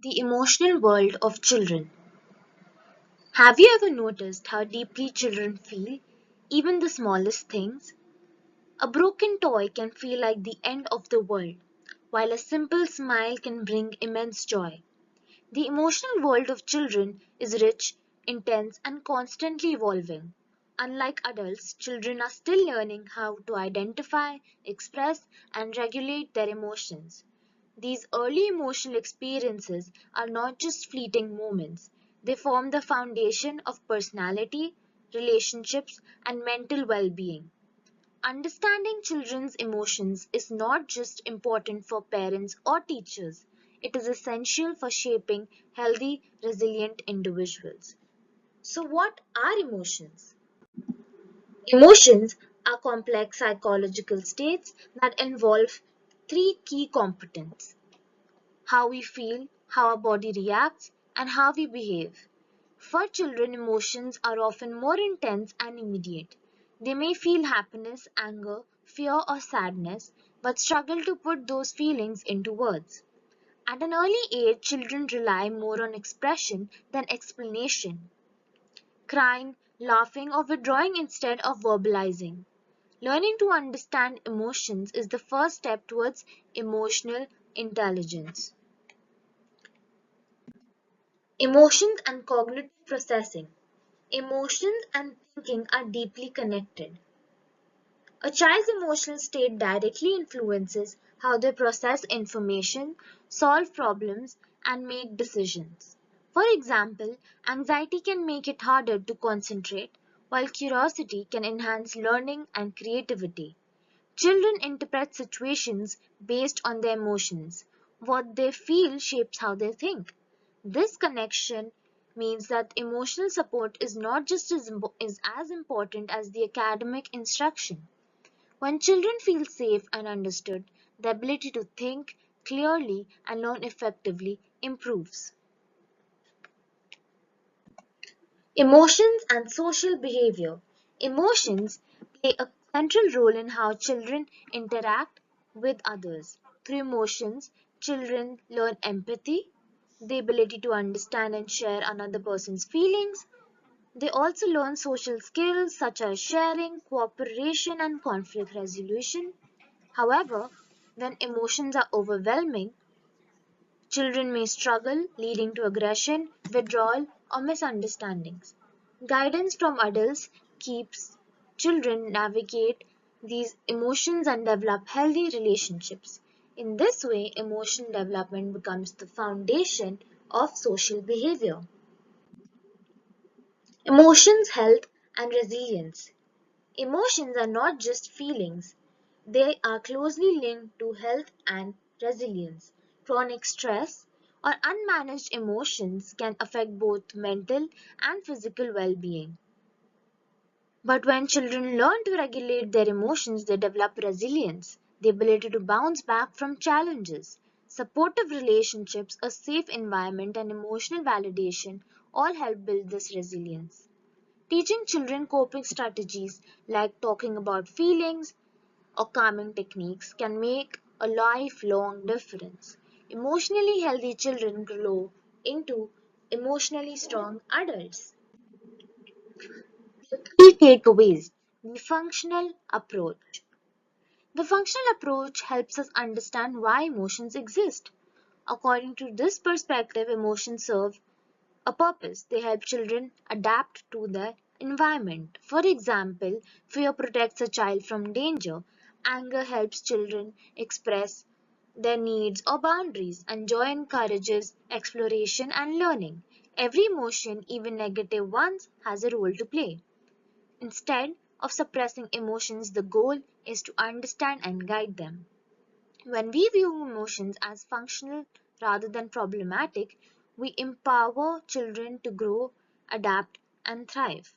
The emotional world of children. Have you ever noticed how deeply children feel, even the smallest things? A broken toy can feel like the end of the world, while a simple smile can bring immense joy. The emotional world of children is rich, intense, and constantly evolving. Unlike adults, children are still learning how to identify, express, and regulate their emotions. These early emotional experiences are not just fleeting moments, they form the foundation of personality, relationships, and mental well being. Understanding children's emotions is not just important for parents or teachers, it is essential for shaping healthy, resilient individuals. So, what are emotions? Emotions are complex psychological states that involve three key components: how we feel, how our body reacts, and how we behave. For children, emotions are often more intense and immediate. They may feel happiness, anger, fear, or sadness, but struggle to put those feelings into words. At an early age, children rely more on expression than explanation, crying, laughing, or withdrawing instead of verbalizing. Learning to understand emotions is the first step towards emotional intelligence. Emotions and cognitive processing. Emotions and thinking are deeply connected. A child's emotional state directly influences how they process information, solve problems, and make decisions. For example, anxiety can make it harder to concentrate, while curiosity can enhance learning and creativity. Children interpret situations based on their emotions. What they feel shapes how they think. This connection means that emotional support is not just is as important as the academic instruction. When children feel safe and understood, the ability to think clearly and learn effectively improves. Emotions and social behavior. Emotions play a central role in how children interact with others. Through emotions, children learn empathy, the ability to understand and share another person's feelings. They also learn social skills such as sharing, cooperation, and conflict resolution. However, when emotions are overwhelming, children may struggle, leading to aggression, withdrawal, or misunderstandings. Guidance from adults keeps children navigate these emotions and develop healthy relationships. In this way, emotional development becomes the foundation of social behavior. Emotions, health, and resilience. Emotions are not just feelings, they are closely linked to health and resilience. Chronic stress or unmanaged emotions can affect both mental and physical well being. But when children learn to regulate their emotions, they develop resilience, the ability to bounce back from challenges. Supportive relationships, a safe environment, and emotional validation all help build this resilience. Teaching children coping strategies like talking about feelings or calming techniques can make a lifelong difference. Emotionally healthy children grow into emotionally strong adults. Key takeaways. The functional approach. The functional approach helps us understand why emotions exist. According to this perspective, emotions serve a purpose. They help children adapt to their environment. For example, fear protects a child from danger. Anger helps children express their needs or boundaries, and joy encourages exploration and learning. Every emotion, even negative ones, has a role to play. Instead of suppressing emotions, the goal is to understand and guide them. When we view emotions as functional rather than problematic, we empower children to grow, adapt, and thrive.